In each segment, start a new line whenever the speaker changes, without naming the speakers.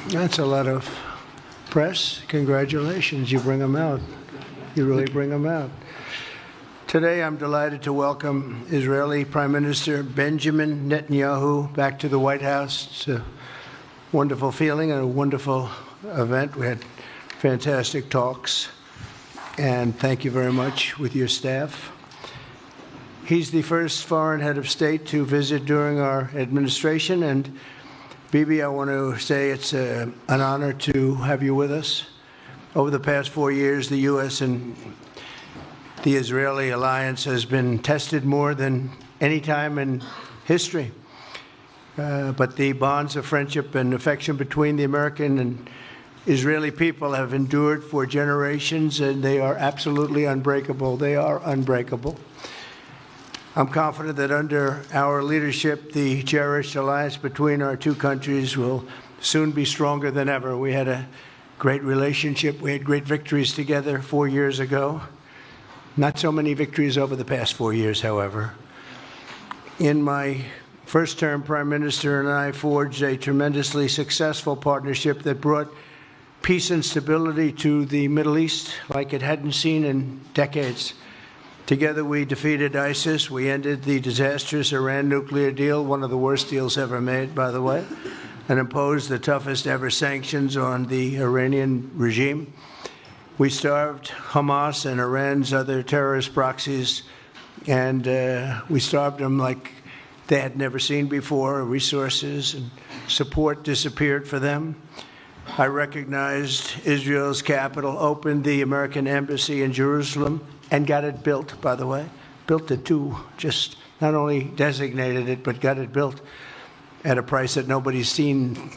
That's a lot of press. Congratulations. You bring them out. You really bring them out. Today, I'm delighted to welcome Israeli Prime Minister Benjamin Netanyahu back to the White House. It's a wonderful feeling and a wonderful event. We had fantastic talks, and thank you very much with your staff. He's the first foreign head of state to visit during our administration, and Bibi, I want to say it's an honor to have you with us. Over the past 4 years, the U.S. and the Israeli alliance has been tested more than any time in history. But the bonds of friendship and affection between the American and Israeli people have endured for generations, and they are absolutely unbreakable. They are unbreakable. I'm confident that under our leadership, the cherished alliance between our two countries will soon be stronger than ever. We had a great relationship. We had great victories together 4 years ago. Not so many victories over the past 4 years, however. In my first term, Prime Minister and I forged a tremendously successful partnership that brought peace and stability to the Middle East like it hadn't seen in decades. Together, we defeated ISIS. We ended the disastrous Iran nuclear deal, one of the worst deals ever made, by the way, and imposed the toughest ever sanctions on the Iranian regime. We starved Hamas and Iran's other terrorist proxies, and we starved them like they had never seen before. Resources and support disappeared for them. I recognized Israel's capital, opened the American embassy in Jerusalem, and got it built, by the way. Built it too, just not only designated it, but got it built at a price that nobody's seen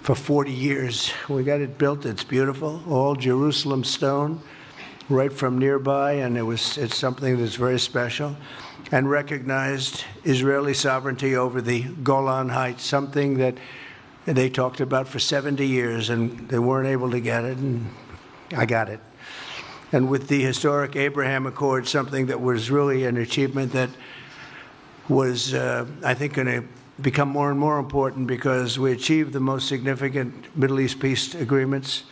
for 40 years. We got it built, it's beautiful, all Jerusalem stone, right from nearby, and it's something that's very special. And recognized Israeli sovereignty over the Golan Heights, something that they talked about for 70 years, and they weren't able to get it, and I got it. And with the historic Abraham Accord, something that was really an achievement that was, I think, going to become more and more important because we achieved the most significant Middle East peace agreements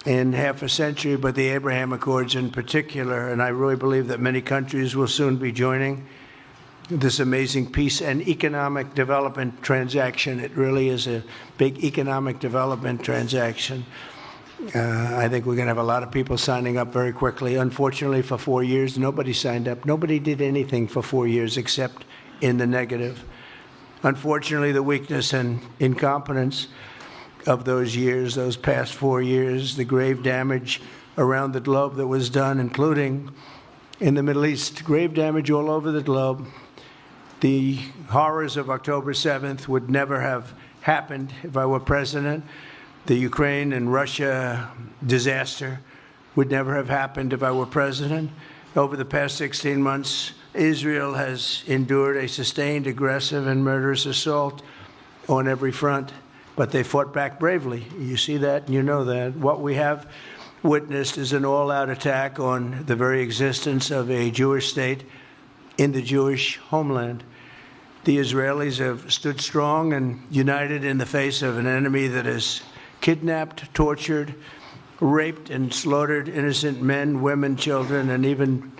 in half a century, but the Abraham Accords in particular, and I really believe that many countries will soon be joining this amazing peace and economic development transaction. It really is a big economic development transaction. I think we're going to have a lot of people signing up very quickly. Unfortunately, for 4 years, nobody signed up. Nobody did anything for 4 years except in the negative. Unfortunately, the weakness and incompetence of those years, those past 4 years, the grave damage around the globe that was done, including in the Middle East, grave damage all over the globe. The horrors of October 7th would never have happened if I were president. The Ukraine and Russia disaster would never have happened if I were president. Over the past 16 months, Israel has endured a sustained, aggressive, and murderous assault on every front, but they fought back bravely. You see that, and you know that. What we have witnessed is an all-out attack on the very existence of a Jewish state in the Jewish homeland. The Israelis have stood strong and united in the face of an enemy that is kidnapped, tortured, raped, and slaughtered innocent men, women, children, and even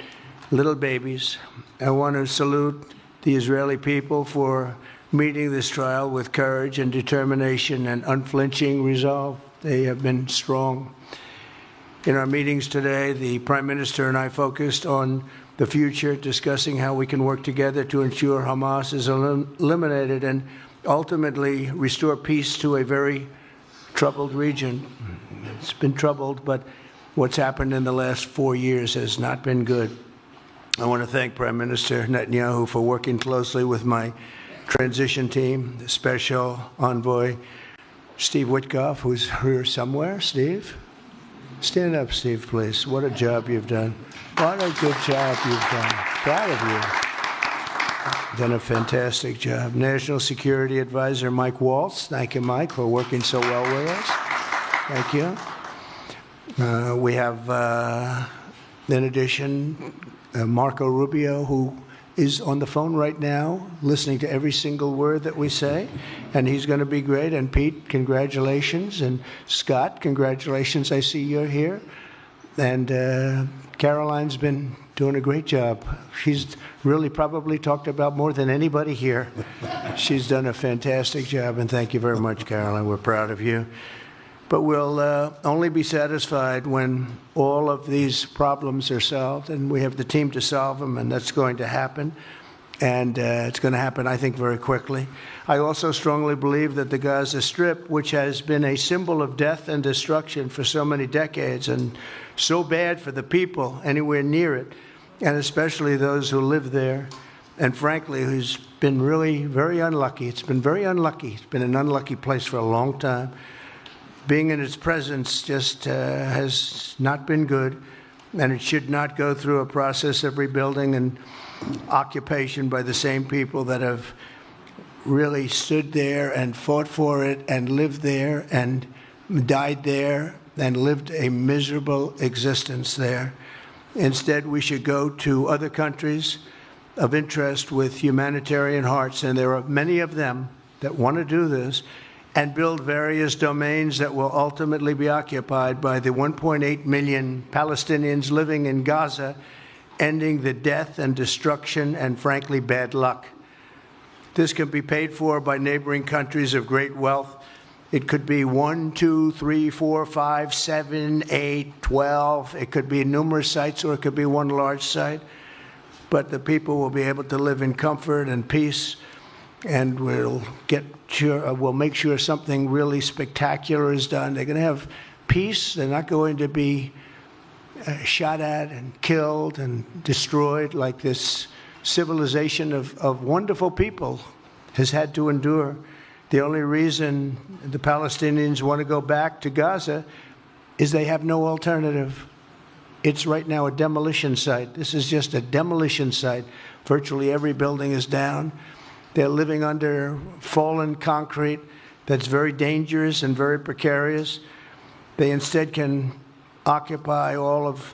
little babies. I want to salute the Israeli people for meeting this trial with courage and determination and unflinching resolve. They have been strong. In our meetings today, the Prime Minister and I focused on the future, discussing how we can work together to ensure Hamas is eliminated and ultimately restore peace to a very troubled region. It's been troubled, but what's happened in the last 4 years has not been good. I want to thank Prime Minister Netanyahu for working closely with my transition team, the Special Envoy Steve Witkoff, who's here somewhere. Steve? Stand up, Steve, please. What a job you've done. What a good job you've done. Proud of you. Done a fantastic job. National Security Advisor Mike Waltz. Thank you, Mike, for working so well with us. Thank you. We have, in addition, Marco Rubio, who is on the phone right now, listening to every single word that we say, and he's going to be great. And Pete, congratulations. And Scott, congratulations. I see you're here. And Caroline's been doing a great job. She's really probably talked about more than anybody here. She's done a fantastic job, and thank you very much, Caroline. We're proud of you. But we'll only be satisfied when all of these problems are solved, and we have the team to solve them, and that's going to happen. And it's going to happen, I think, very quickly. I also strongly believe that the Gaza Strip, which has been a symbol of death and destruction for so many decades, and so bad for the people anywhere near it, and especially those who live there, and frankly, who's been really very unlucky. It's been very unlucky. It's been an unlucky place for a long time. Being in its presence just has not been good, and it should not go through a process of rebuilding and occupation by the same people that have really stood there and fought for it and lived there and died there and lived a miserable existence there. Instead, we should go to other countries of interest with humanitarian hearts, and there are many of them that want to do this, and build various domains that will ultimately be occupied by the 1.8 million Palestinians living in Gaza, ending the death and destruction and, frankly, bad luck. This can be paid for by neighboring countries of great wealth. It could be 1, 2, 3, 4, 5, 7, 8, 12. It could be numerous sites, or it could be one large site. But the people will be able to live in comfort and peace, and we'll make sure something really spectacular is done. They're going to have peace. They're not going to be shot at and killed and destroyed like this civilization of wonderful people has had to endure. The only reason the Palestinians want to go back to Gaza is they have no alternative. It's right now a demolition site. This is just a demolition site. Virtually every building is down. They're living under fallen concrete that's very dangerous and very precarious. They instead can occupy all of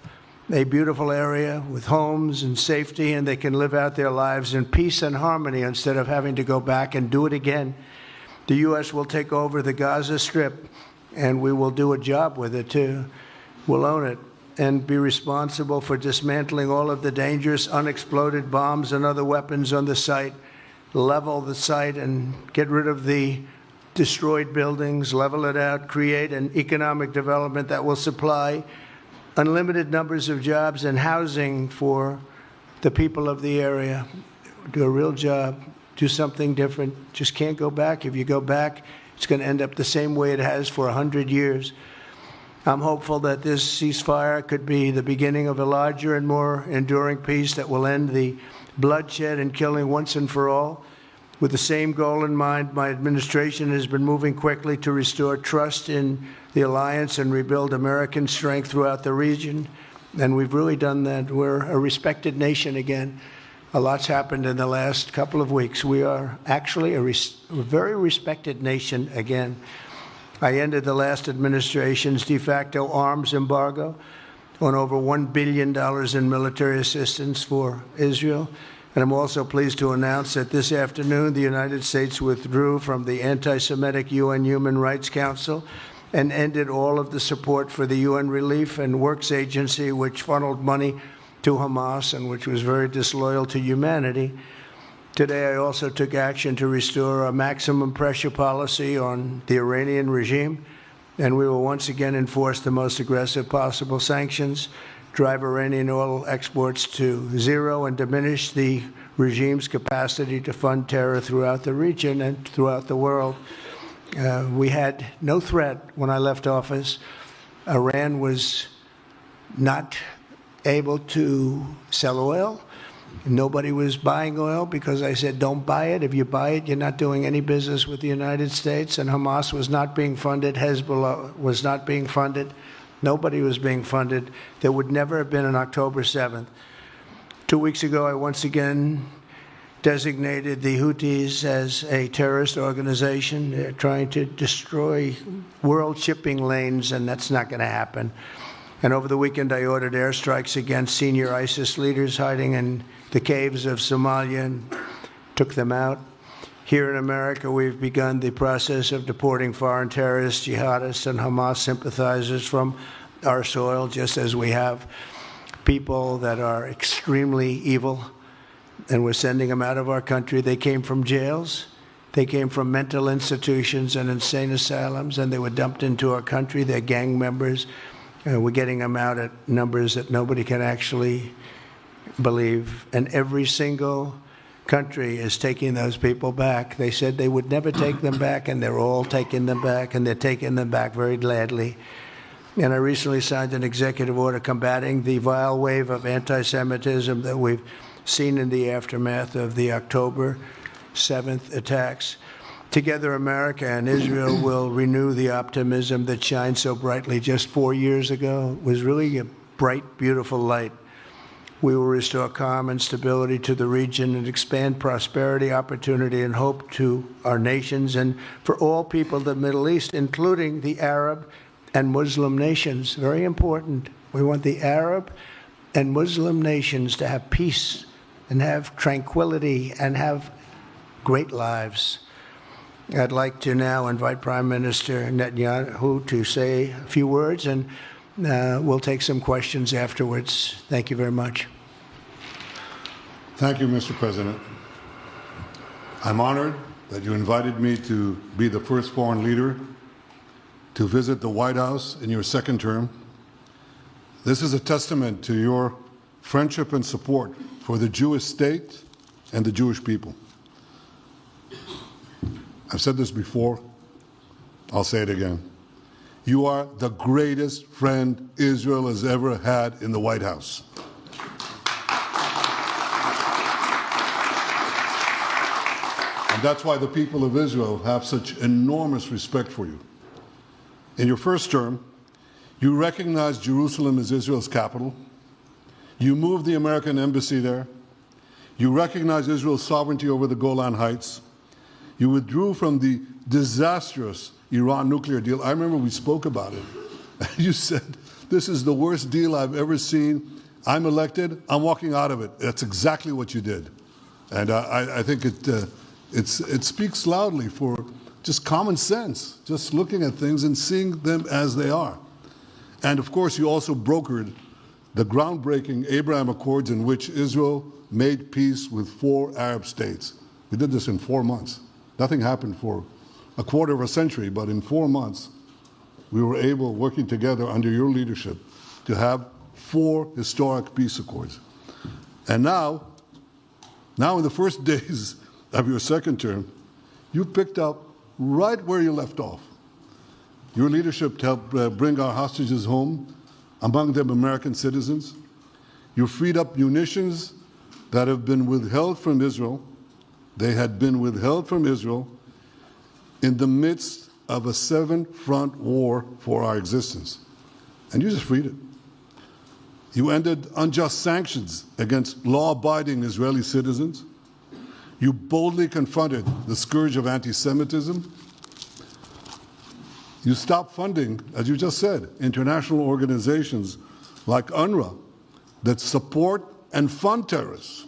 a beautiful area with homes and safety, and they can live out their lives in peace and harmony instead of having to go back and do it again. The U.S. will take over the Gaza Strip, and we will do a job with it, too. We'll own it and be responsible for dismantling all of the dangerous unexploded bombs and other weapons on the site, level the site and get rid of the destroyed buildings, level it out, create an economic development that will supply unlimited numbers of jobs and housing for the people of the area. Do a real job, do something different. Just can't go back. If you go back, it's going to end up the same way it has for 100 years. I'm hopeful that this ceasefire could be the beginning of a larger and more enduring peace that will end the bloodshed and killing once and for all. With the same goal in mind, my administration has been moving quickly to restore trust in the alliance and rebuild American strength throughout the region. And we've really done that. We're a respected nation again. A lot's happened in the last couple of weeks. We are actually a very respected nation again. I ended the last administration's de facto arms embargo on over $1 billion in military assistance for Israel. And I'm also pleased to announce that this afternoon the United States withdrew from the anti-Semitic UN Human Rights Council and ended all of the support for the UN Relief and Works Agency, which funneled money to Hamas and which was very disloyal to humanity. Today, I also took action to restore a maximum pressure policy on the Iranian regime, and we will once again enforce the most aggressive possible sanctions, drive Iranian oil exports to zero, and diminish the regime's capacity to fund terror throughout the region and throughout the world. We had no threat when I left office. Iran was not able to sell oil. Nobody was buying oil because I said, don't buy it. If you buy it, you're not doing any business with the United States. And Hamas was not being funded. Hezbollah was not being funded. Nobody was being funded. There would never have been an October 7th. 2 weeks ago, I once again designated the Houthis as a terrorist organization. They're trying to destroy world shipping lanes, and that's not going to happen. And over the weekend, I ordered airstrikes against senior ISIS leaders hiding in the caves of Somalia and took them out. Here in America, we've begun the process of deporting foreign terrorists, jihadists, and Hamas sympathizers from our soil, just as we have people that are extremely evil, and we're sending them out of our country. They came from jails. They came from mental institutions and insane asylums, and they were dumped into our country. They're gang members. We're getting them out at numbers that nobody can actually believe. And every single country is taking those people back. They said they would never take them back, and they're all taking them back, and they're taking them back very gladly. And I recently signed an executive order combating the vile wave of anti-Semitism that we've seen in the aftermath of the October 7th attacks. Together, America and Israel will renew the optimism that shined so brightly just 4 years ago. It was really a bright, beautiful light. We will restore calm and stability to the region and expand prosperity, opportunity, and hope to our nations and for all people of the Middle East, including the Arab and Muslim nations. Very important. We want the Arab and Muslim nations to have peace and have tranquility and have great lives. I'd like to now invite Prime Minister Netanyahu to say a few words, and we'll take some questions afterwards. Thank you very much.
Thank you, Mr. President. I'm honored that you invited me to be the first foreign leader to visit the White House in your second term. This is a testament to your friendship and support for the Jewish state and the Jewish people. I've said this before, I'll say it again. You are the greatest friend Israel has ever had in the White House. And that's why the people of Israel have such enormous respect for you. In your first term, you recognized Jerusalem as Israel's capital. You moved the American embassy there. You recognized Israel's sovereignty over the Golan Heights. You withdrew from the disastrous Iran nuclear deal. I remember we spoke about it. You said, this is the worst deal I've ever seen. I'm elected, I'm walking out of it. That's exactly what you did. And I think it speaks loudly for just common sense, just looking at things and seeing them as they are. And of course, you also brokered the groundbreaking Abraham Accords in which Israel made peace with 4 Arab states. We did this in 4 months. Nothing happened for a quarter of a century, but in 4 months, we were able, working together under your leadership, to have 4 historic peace accords. And now in the first days of your second term, you picked up right where you left off. Your leadership helped bring our hostages home, among them American citizens. You freed up munitions that have been withheld from Israel. They had been withheld from Israel in the midst of a 7-front war for our existence. And you just freed it. You ended unjust sanctions against law-abiding Israeli citizens. You boldly confronted the scourge of anti-Semitism. You stopped funding, as you just said, international organizations like UNRWA that support and fund terrorists.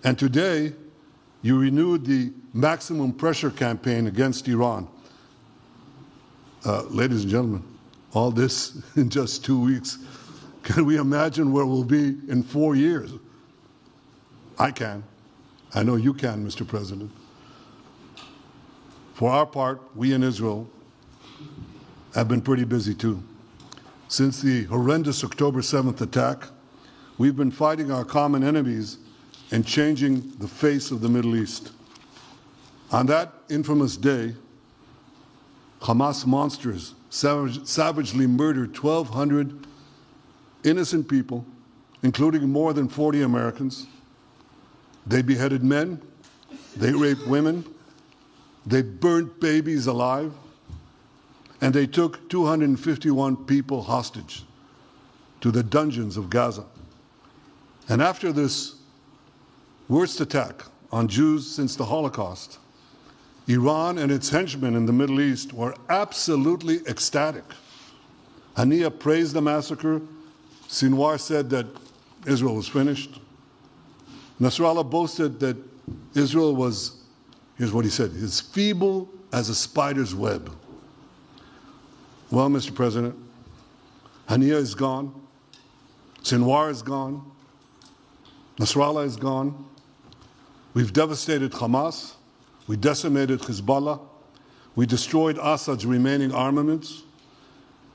And today, you renewed the maximum pressure campaign against Iran. Ladies and gentlemen, all this in just 2 weeks. Can we imagine where we'll be in 4 years? I can. I know you can, Mr. President. For our part, we in Israel have been pretty busy too. Since the horrendous October 7th attack, we've been fighting our common enemies and changing the face of the Middle East. On that infamous day, Hamas monsters savagely murdered 1,200 innocent people, including more than 40 Americans. They beheaded men, they raped women, they burnt babies alive, and they took 251 people hostage to the dungeons of Gaza. And after this worst attack on Jews since the Holocaust, Iran and its henchmen in the Middle East were absolutely ecstatic. Haniya praised the massacre. Sinwar said that Israel was finished. Nasrallah boasted that Israel was, here's what he said, as feeble as a spider's web. Well, Mr. President, Hania is gone, Sinwar is gone, Nasrallah is gone. We've devastated Hamas, we decimated Hezbollah, we destroyed Assad's remaining armaments,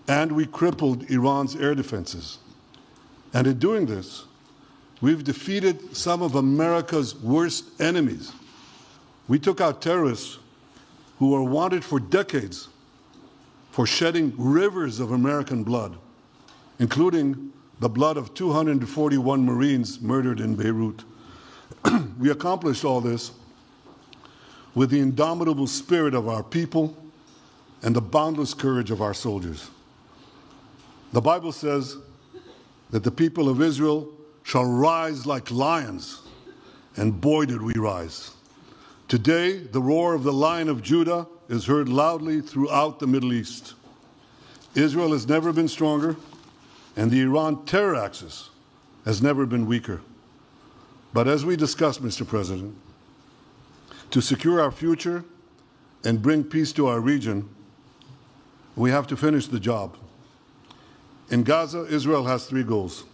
and we crippled Iran's air defenses. And in doing this, we've defeated some of America's worst enemies. We took out terrorists who were wanted for decades for shedding rivers of American blood, including the blood of 241 Marines murdered in Beirut. We accomplished all this with the indomitable spirit of our people and the boundless courage of our soldiers. The Bible says that the people of Israel shall rise like lions, and boy did we rise. Today, the roar of the Lion of Judah is heard loudly throughout the Middle East. Israel has never been stronger, and the Iran terror axis has never been weaker. But as we discussed, Mr. President, to secure our future and bring peace to our region, we have to finish the job. In Gaza, Israel has 3 goals: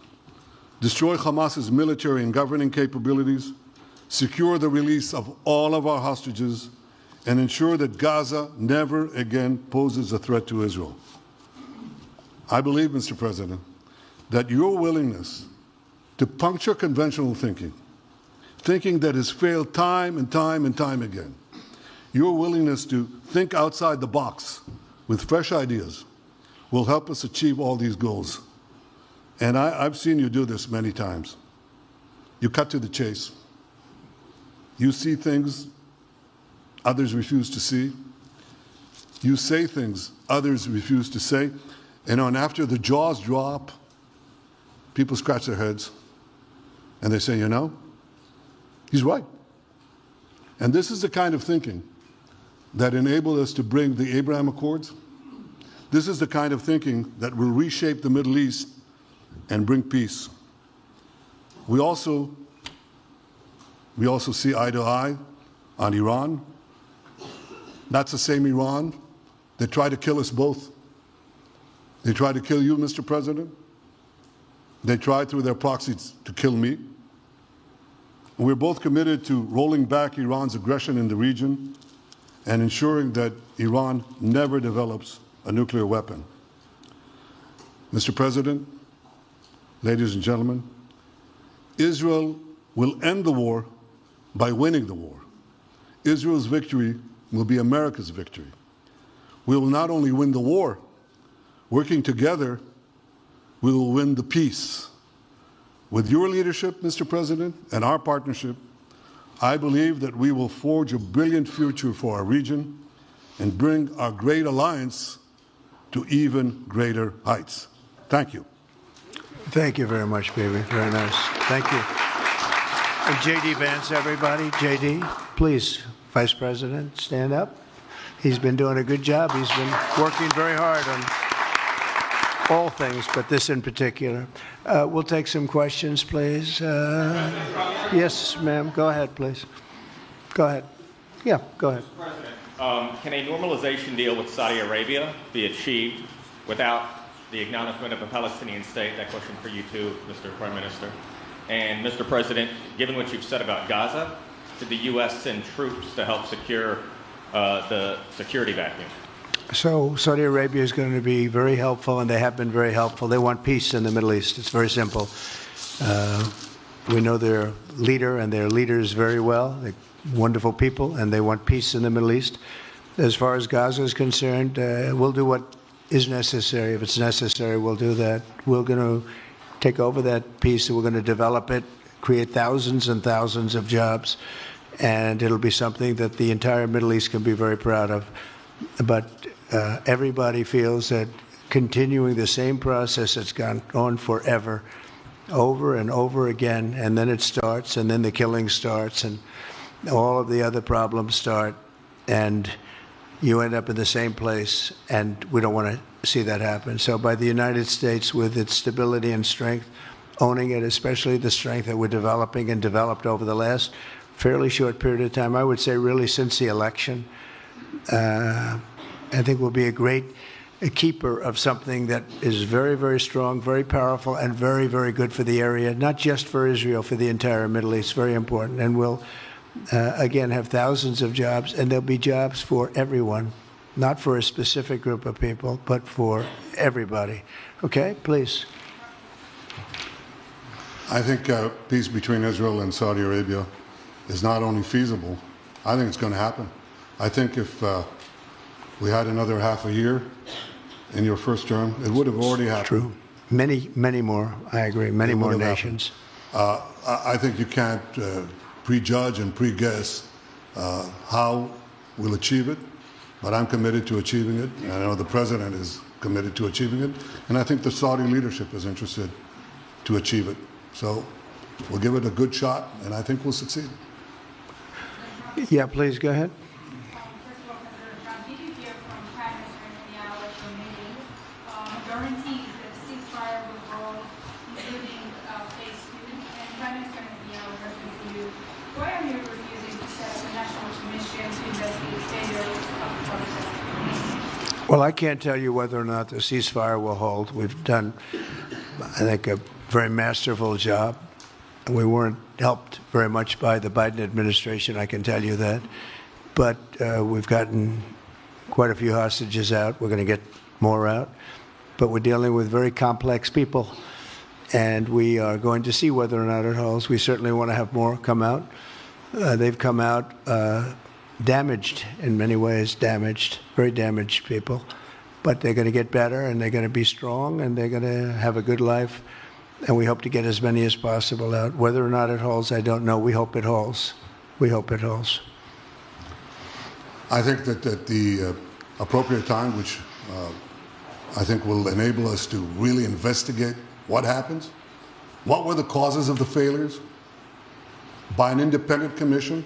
destroy Hamas's military and governing capabilities, secure the release of all of our hostages, and ensure that Gaza never again poses a threat to Israel. I believe, Mr. President, that your willingness to puncture conventional thinking that has failed time and time and time again, your willingness to think outside the box with fresh ideas will help us achieve all these goals. And I've seen you do this many times. You cut to the chase. You see things others refuse to see. You say things others refuse to say. And after the jaws drop, people scratch their heads and they say, you know, he's right. And this is the kind of thinking that enabled us to bring the Abraham Accords. This is the kind of thinking that will reshape the Middle East and bring peace. We also see eye to eye on Iran. That's the same Iran that tried to kill us both. They tried to kill you, Mr. President. They tried through their proxies to kill me. And we're both committed to rolling back Iran's aggression in the region and ensuring that Iran never develops a nuclear weapon. Mr. President, ladies and gentlemen, Israel will end the war by winning the war. Israel's victory will be America's victory. We will not only win the war, working together, we will win the peace. With your leadership, Mr. President, and our partnership, I believe that we will forge a brilliant future for our region and bring our great alliance to even greater heights. Thank you.
Thank you very much, baby. Very nice. Thank you. And J.D. Vance, everybody. J.D., please, Vice President, stand up. He's been doing a good job. He's been working very hard on all things, but this in particular. We'll take some questions, please. Yes, ma'am. Go ahead, please. Go ahead. Yeah, go ahead.
Mr. President, can a normalization deal with Saudi Arabia be achieved without the acknowledgement of a Palestinian state? That question for you too, Mr. Prime Minister. And Mr. President, given what you've said about Gaza, did the U.S. send troops to help secure the security vacuum?
So Saudi Arabia is going to be very helpful, and they have been very helpful. They want peace in the Middle East. It's very simple. We know their leader and their leaders very well. They're wonderful people, and they want peace in the Middle East. As far as Gaza is concerned, we'll do what is necessary. If it's necessary, we'll do that. We're going to take over that peace, and we're going to develop it, create thousands and thousands of jobs, and it'll be something that the entire Middle East can be very proud of. But everybody feels that continuing the same process that's gone on forever, over and over again, and then it starts, and then the killing starts, and all of the other problems start, and you end up in the same place, and we don't want to see that happen. So by the United States, with its stability and strength, owning it, especially the strength that we're developing and developed over the last fairly short period of time. I would say really since the election. I think we'll be a keeper of something that is very, very strong, very powerful, and very, very good for the area, not just for Israel, for the entire Middle East. Very important. And we'll, again, have thousands of jobs, and there'll be jobs for everyone, not for a specific group of people, but for everybody. Okay, please.
I think peace between Israel and Saudi Arabia is not only feasible, I think it's going to happen. I think if we had another half a year in your first term, it would have already happened.
True. Many, many more, I agree, many more nations.
I think you can't prejudge and pre-guess how we'll achieve it, but I'm committed to achieving it, and I know the President is committed to achieving it, and I think the Saudi leadership is interested to achieve it. So we'll give it a good shot, and I think we'll succeed.
Yeah, please, go ahead.
First of all, President Trump, did you hear from Prime Minister Netanyahu at your meeting guarantees that the ceasefire will hold, including phase 2? And Prime Minister Netanyahu working for you, why are you refusing to set up a national commission to investigate failures of the process?
Well, I can't tell you whether or not the ceasefire will hold. We've done, I think, a very masterful job. We weren't helped very much by the Biden administration, I can tell you that. But we've gotten quite a few hostages out. We're going to get more out. But we're dealing with very complex people. And we are going to see whether or not it holds. We certainly want to have more come out. They've come out damaged in many ways, very damaged people. But they're going to get better, and they're going to be strong, and they're going to have a good life. And we hope to get as many as possible out. Whether or not it holds, I don't know. We hope it holds. We hope it holds.
I think that at the appropriate time, which I think will enable us to really investigate what happens, what were the causes of the failures, by an independent commission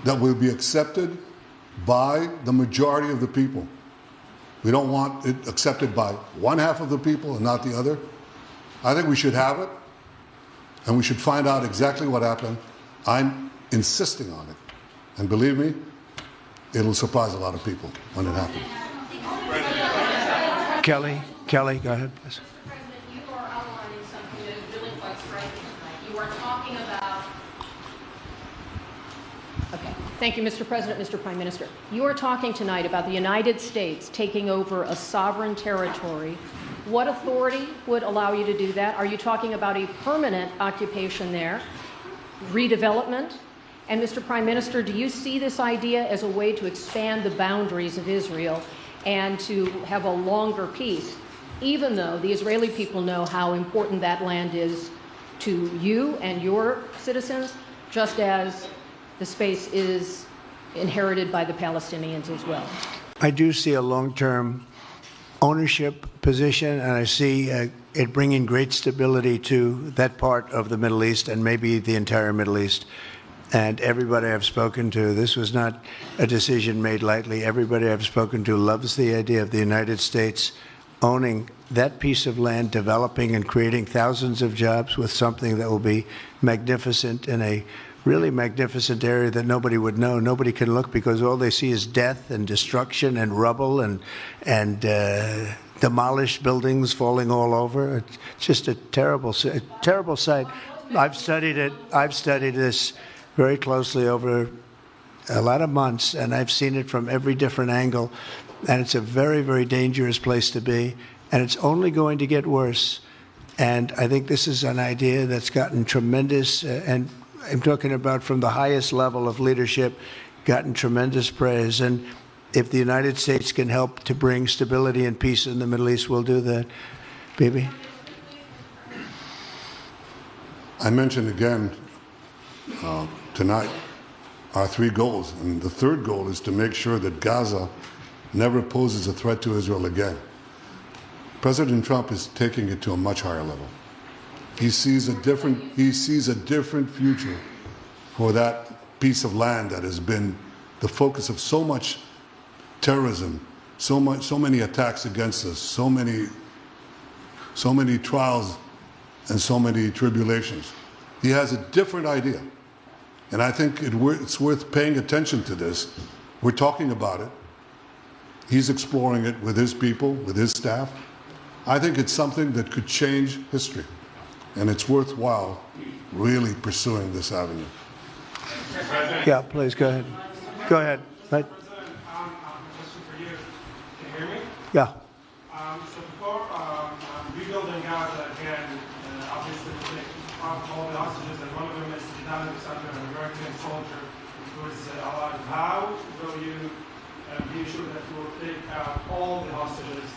that will be accepted by the majority of the people. We don't want it accepted by one half of the people and not the other. I think we should have it, and we should find out exactly what happened. I'm insisting on it. And believe me, it'll surprise a lot of people when it happens.
Kelly, go ahead, please.
President, you are outlining something that is really quite striking tonight. You are talking about... Okay. Thank you, Mr. President, Mr. Prime Minister. You are talking tonight about the United States taking over a sovereign territory. What authority would allow you to do that? Are you talking about a permanent occupation there, redevelopment? And Mr. Prime Minister, do you see this idea as a way to expand the boundaries of Israel and to have a longer peace, even though the Israeli people know how important that land is to you and your citizens, just as the space is inherited by the Palestinians as well?
I do see a long-term ownership position, and I see it bringing great stability to that part of the Middle East and maybe the entire Middle East. And everybody I've spoken to, this was not a decision made lightly. Everybody I've spoken to loves the idea of the United States owning that piece of land, developing and creating thousands of jobs with something that will be magnificent in a really magnificent area that nobody would know. Nobody can look because all they see is death and destruction and rubble and demolished buildings falling all over. It's just a terrible sight. I've studied it. I've studied this very closely over a lot of months, and I've seen it from every different angle. And it's a very, very dangerous place to be, and it's only going to get worse. And I think this is an idea that's gotten tremendous, and I'm talking about from the highest level of leadership, gotten tremendous praise. And if the United States can help to bring stability and peace in the Middle East, we'll do that. Bibi?
I mentioned again tonight our three goals. And the third goal is to make sure that Gaza never poses a threat to Israel again. President Trump is taking it to a much higher level. He sees a different future for that piece of land that has been the focus of so much terrorism, so many attacks against us, so many trials and so many tribulations. He has a different idea. And I think it's worth paying attention to this. We're talking about it. He's exploring it with his people, with his staff. I think it's something that could change history. And it's worthwhile really pursuing this avenue.
Yeah, please, go ahead. Go ahead. Right.
President, a question for you. Can you hear me?
Yeah.
So before rebuilding Gaza again, obviously we take all the hostages, and one of them is Sudan, an American soldier who is alive. How will you be sure that you will take out all the hostages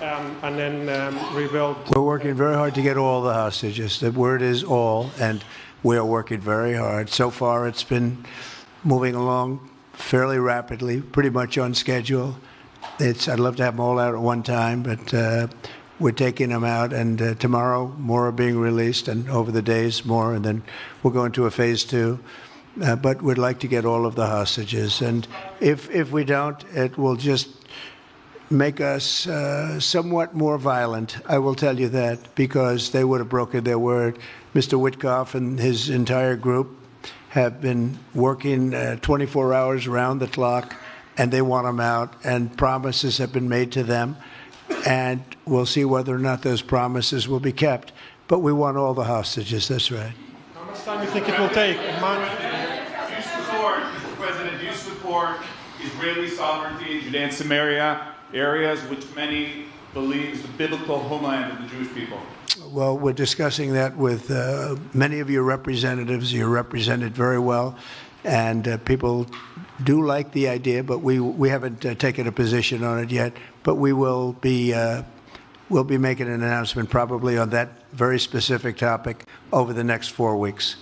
and then rebuild?
We're working very hard to get all the hostages. The word is all, and we are working very hard. So far, it's been moving along fairly rapidly, pretty much on schedule. I'd love to have them all out at one time, but we're taking them out, and tomorrow more are being released, and over the days more, and then we'll go into a phase 2. But we'd like to get all of the hostages, and if we don't, it will just make us somewhat more violent. I will tell you that, because they would have broken their word. Mr. Witkoff and his entire group have been working 24 hours around the clock, and they want them out, and promises have been made to them, and we'll see whether or not those promises will be kept. But we want all the hostages, that's right.
How much time do you think it will take?
Do you support, Mr. President, do you support Israeli sovereignty in Judea and Samaria, areas which many believe is the biblical homeland of the Jewish people?
Well, we're discussing that with many of your representatives. You're represented very well, and people do like the idea, but we haven't taken a position on it yet. But we will be we'll be making an announcement probably on that very specific topic over the next 4 weeks.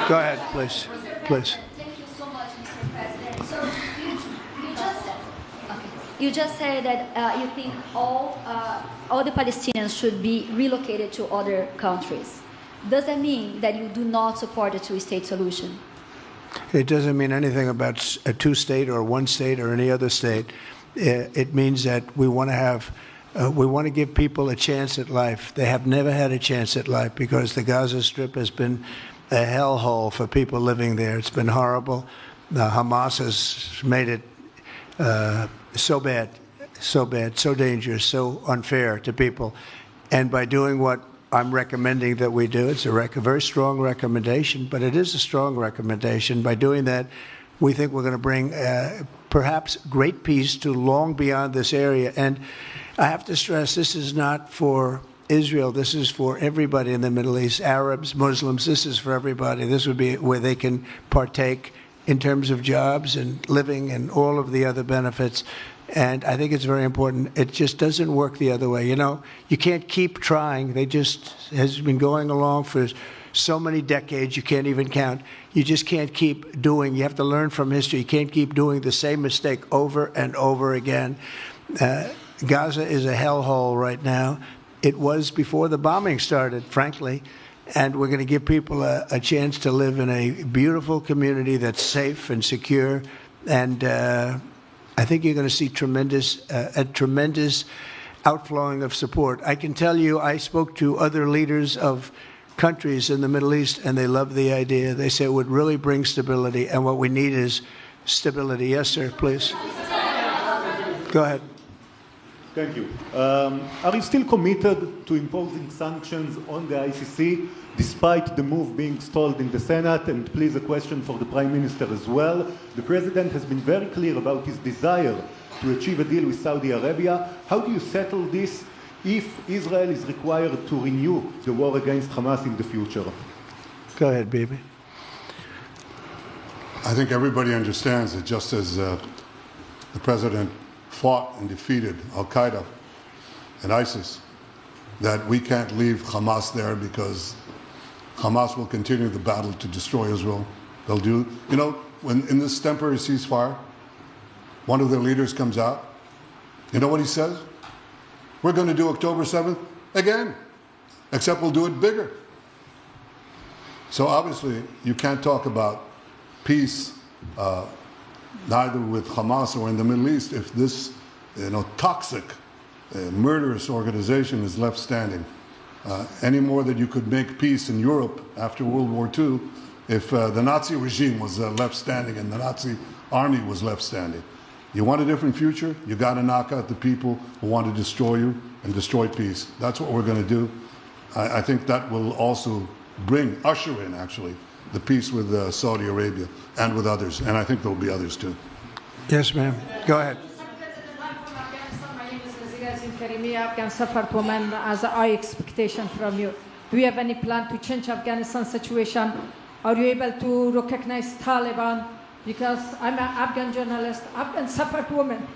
Go ahead, please. Please.
Thank you so much, Mr. President. So you just said that you think all the Palestinians should be relocated to other countries. Does that mean that you do not support a two-state solution?
It doesn't mean anything about a two-state or one state or any other state. It means that we want to have, we want to give people a chance at life. They have never had a chance at life because the Gaza Strip has been a hellhole for people living there. It's been horrible. Hamas has made it so bad, so dangerous, so unfair to people. And by doing what I'm recommending that we do, it's a very strong recommendation, but it is a strong recommendation. By doing that, we think we're going to bring perhaps great peace to long beyond this area. And I have to stress, this is not for Israel. This is for everybody in the Middle East, Arabs, Muslims. This is for everybody. This would be where they can partake in terms of jobs and living and all of the other benefits. And I think it's very important. It just doesn't work the other way. You know, you can't keep trying. They just has been going along for so many decades, you can't even count. You just can't keep doing. You have to learn from history. You can't keep doing the same mistake over and over again. Gaza is a hellhole right now. It was before the bombing started, frankly. And we're going to give people a chance to live in a beautiful community that's safe and secure. And I think you're going to see a tremendous outflowing of support. I can tell you, I spoke to other leaders of countries in the Middle East, and they love the idea. They say it would really bring stability, and what we need is stability. Yes, sir, please. Go ahead.
Thank you. Are you still committed to imposing sanctions on the ICC, despite the move being stalled in the Senate? And please, a question for the Prime Minister as well. The President has been very clear about his desire to achieve a deal with Saudi Arabia. How do you settle this if Israel is required to renew the war against Hamas in the future?
Go ahead, Bibi.
I think everybody understands that just as the President fought and defeated Al-Qaeda and ISIS, that we can't leave Hamas there because Hamas will continue the battle to destroy Israel. They'll do, you know, when in this temporary ceasefire, one of their leaders comes out, you know what he says? We're going to do October 7th again, except we'll do it bigger. So obviously, you can't talk about peace neither with Hamas or in the Middle East if this, toxic murderous organization is left standing. Any more that you could make peace in Europe after World War II if the Nazi regime was left standing and the Nazi army was left standing. You want a different future? You got to knock out the people who want to destroy you and destroy peace. That's what we're going to do. I think that will also usher in, actually, the peace with Saudi Arabia and with others. And I think there will be others too.
Yes, ma'am. Go ahead.
Afghan suffered women as a high expectation from you. Do you have any plan to change Afghanistan situation? Are you able to recognize Taliban? Because I'm an Afghan journalist, Afghan suffered women.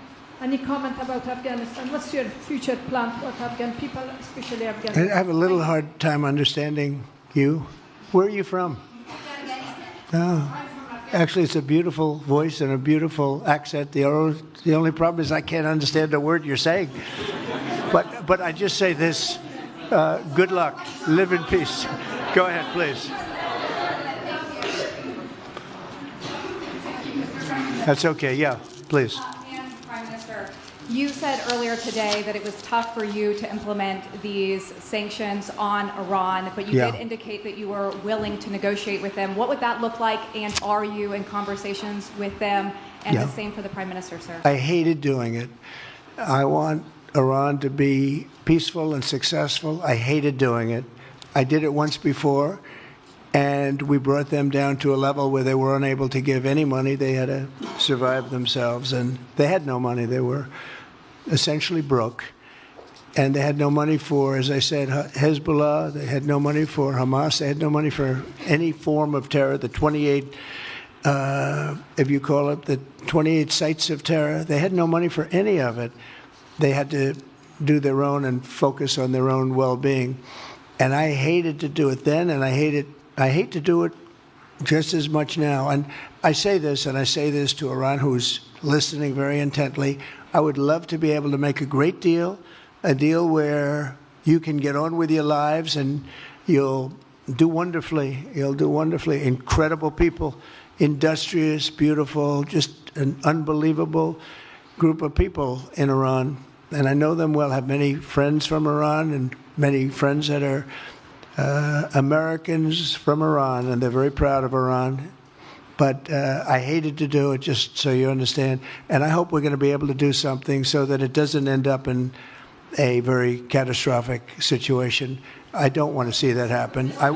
Any comment about Afghanistan? What's your future plan for Afghan people, especially Afghanistan?
I have a little hard time understanding you. Where are you from? Oh. Actually, it's a beautiful voice and a beautiful accent. The only problem is I can't understand a word you're saying. But I just say this, good luck, live in peace. Go ahead, please. That's okay, yeah, please.
Prime Minister, you said earlier today that it was tough for you to implement these sanctions on Iran, but you did indicate that you were willing to negotiate with them. What would that look like, and are you in conversations with them? And the same for the Prime Minister, sir.
I hated doing it. I want Iran to be peaceful and successful. I hated doing it. I did it once before, and we brought them down to a level where they were unable to give any money. They had to survive themselves, and they had no money. They were essentially broke, and they had no money for, as I said, Hezbollah. They had no money for Hamas. They had no money for any form of terror. The 28, if you call it, the 28 sites of terror, they had no money for any of it. They had to do their own and focus on their own well-being. And I hated to do it then, and I hate to do it just as much now. And I say this, and I say this to Iran, who's listening very intently. I would love to be able to make a great deal, a deal where you can get on with your lives and you'll do wonderfully. You'll do wonderfully. Incredible people, industrious, beautiful, just an unbelievable group of people in Iran. And I know them well, have many friends from Iran and many friends that are Americans from Iran, and they're very proud of Iran. But I hated to do it, just so you understand. And I hope we're going to be able to do something so that it doesn't end up in a very catastrophic situation. I don't want to see that happen. I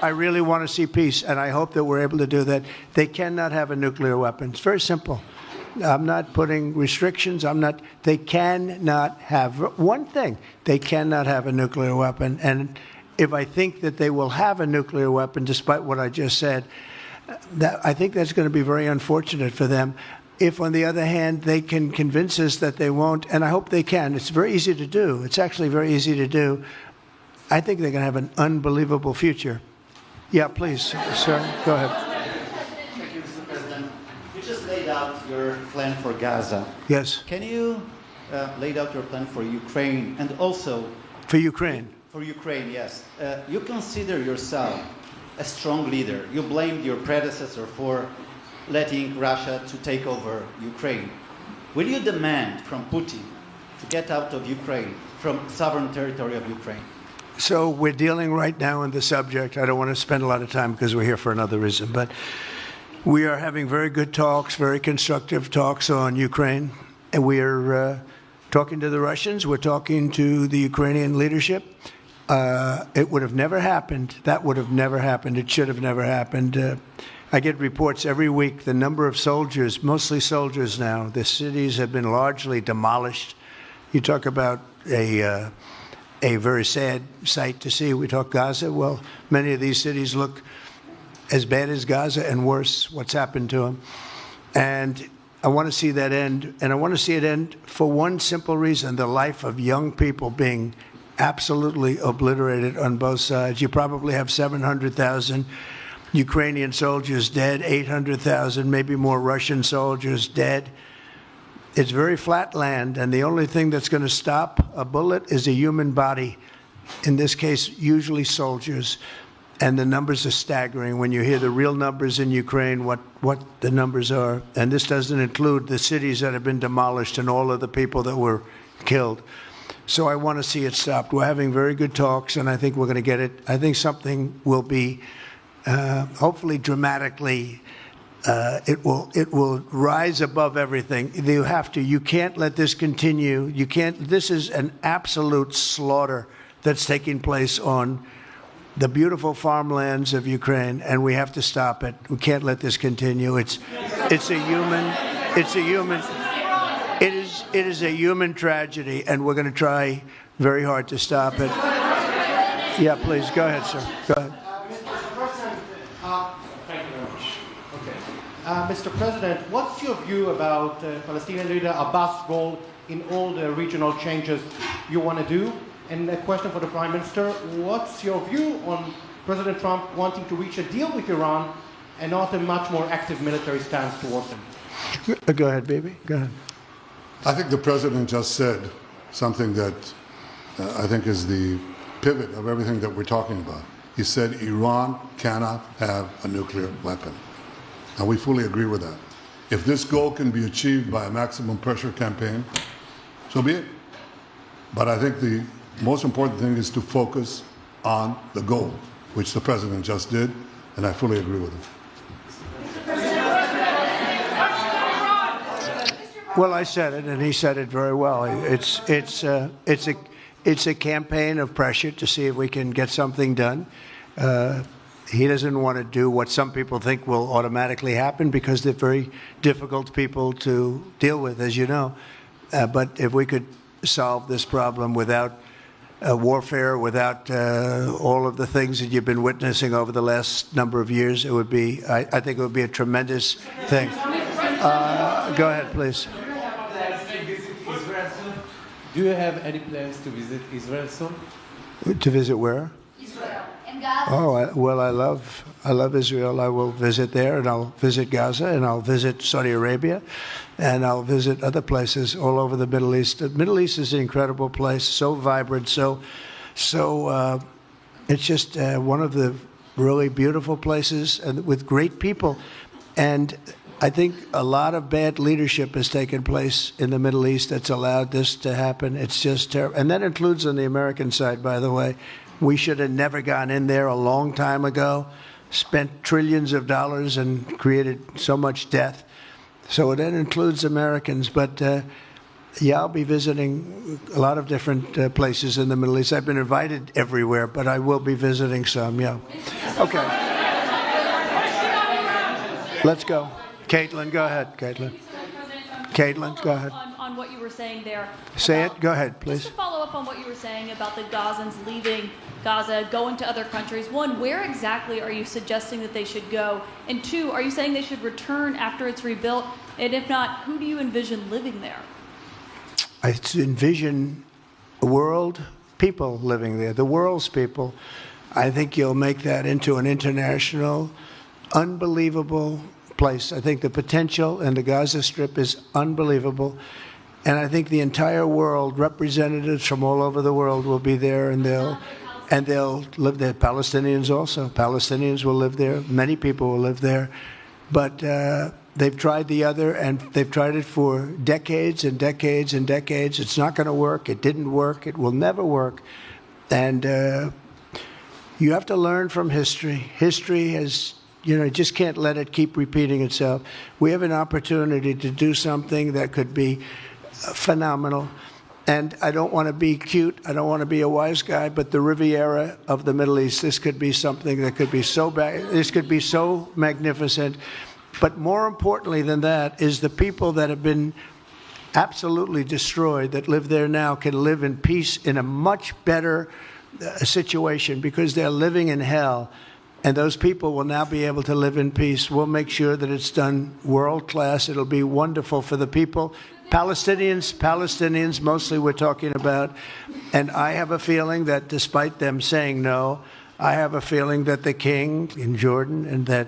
really want to see peace, and I hope that we're able to do that. They cannot have a nuclear weapon. It's very simple. I'm not putting restrictions. They cannot have one thing. They cannot have a nuclear weapon. And if I think that they will have a nuclear weapon, despite what I just said, I think that's going to be very unfortunate for them. If, on the other hand, they can convince us that they won't, and I hope they can. It's very easy to do. It's actually very easy to do. I think they're going to have an unbelievable future. Yeah, please, sir, go ahead.
Laid out your plan for Gaza.
Yes.
Can you lay out your plan for Ukraine and also
for Ukraine?
For Ukraine, yes. You consider yourself a strong leader. You blamed your predecessor for letting Russia to take over Ukraine. Will you demand from Putin to get out of Ukraine, from sovereign territory of Ukraine?
So we're dealing right now in the subject. I don't want to spend a lot of time because we're here for another reason, but we are having very good talks, very constructive talks on Ukraine. And we are talking to the Russians. We're talking to the Ukrainian leadership. It would have never happened. That would have never happened. It should have never happened. I get reports every week, the number of soldiers, mostly soldiers now. The cities have been largely demolished. You talk about a very sad sight to see. We talk Gaza. Well, many of these cities look as bad as Gaza and worse, what's happened to them. And I want to see that end. And I want to see it end for one simple reason, the life of young people being absolutely obliterated on both sides. You probably have 700,000 Ukrainian soldiers dead, 800,000, maybe more Russian soldiers dead. It's very flat land, and the only thing that's going to stop a bullet is a human body, in this case, usually soldiers. And the numbers are staggering. When you hear the real numbers in Ukraine, what the numbers are, and this doesn't include the cities that have been demolished and all of the people that were killed. So I want to see it stopped. We're having very good talks, and I think we're going to get it. I think something will be hopefully dramatically. It will rise above everything. You can't let this continue. You can't. This is an absolute slaughter that's taking place on the beautiful farmlands of Ukraine, and we have to stop it. We can't let this continue. It is a human tragedy, and we're going to try very hard to stop it. Yeah, please go ahead, sir. Go ahead.
Mr. President, thank you very much. Okay, Mr. President, what's your view about Palestinian leader Abbas' role in all the regional changes you want to do? And a question for the Prime Minister, what's your view on President Trump wanting to reach a deal with Iran and not a much more active military stance towards him?
Go ahead, baby. Go ahead.
I think the president just said something that I think is the pivot of everything that we're talking about. He said Iran cannot have a nuclear weapon. And we fully agree with that. If this goal can be achieved by a maximum pressure campaign, so be it. But I think the most important thing is to focus on the goal, which the president just did, and I fully agree with him.
Well, I said it, and he said it very well. It's a campaign of pressure to see if we can get something done. He doesn't want to do what some people think will automatically happen because they're very difficult people to deal with, as you know. But if we could solve this problem without warfare, without all of the things that you've been witnessing over the last number of years, it would be. I think it would be a tremendous thing. Go ahead, please.
Do you have any plans to visit Israel soon?
To visit where?
Israel and Gaza.
Oh, well, I love Israel. I will visit there, and I'll visit Gaza, and I'll visit Saudi Arabia, and I'll visit other places all over the Middle East. The Middle East is an incredible place, so vibrant, so it's just one of the really beautiful places and with great people. And I think a lot of bad leadership has taken place in the Middle East that's allowed this to happen. It's just terrible. And that includes on the American side, by the way. We should have never gone in there a long time ago, spent trillions of dollars and created so much death. So that includes Americans. But yeah, I'll be visiting a lot of different places in the Middle East. I've been invited everywhere, but I will be visiting some, yeah. Okay. Let's go. Caitlin, go ahead, Caitlin. Caitlin, go ahead.
On what you were saying there.
Say it. Go ahead, please.
Just to follow up on what you were saying about the Gazans leaving Gaza, going to other countries. One, where exactly are you suggesting that they should go? And two, are you saying they should return after it's rebuilt? And if not, who do you envision living there?
I envision people living there, the world's people. I think you'll make that into an international, unbelievable place. I think the potential in the Gaza Strip is unbelievable. And I think the entire world, representatives from all over the world will be there, and they'll live there. Palestinians also. Palestinians will live there. Many people will live there. But they've tried the other, and they've tried it for decades and decades and decades. It's not going to work. It didn't work. It will never work. And you have to learn from history. History has... you just can't let it keep repeating itself. We have an opportunity to do something that could be phenomenal. And I don't want to be cute. I don't want to be a wise guy, but the Riviera of the Middle East, this could be something that could be so bad. This could be so magnificent. But more importantly than that is the people that have been absolutely destroyed that live there now can live in peace in a much better situation because they're living in hell. And those people will now be able to live in peace. We'll make sure that it's done world class. It'll be wonderful for the people. Palestinians mostly we're talking about. And I have a feeling that despite them saying no, I have a feeling that the king in Jordan and that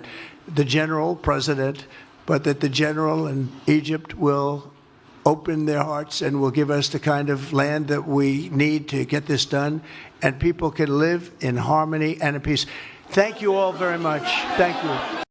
the general president, but that the general in Egypt will open their hearts and will give us the kind of land that we need to get this done. And people can live in harmony and in peace. Thank you all very much. Thank you.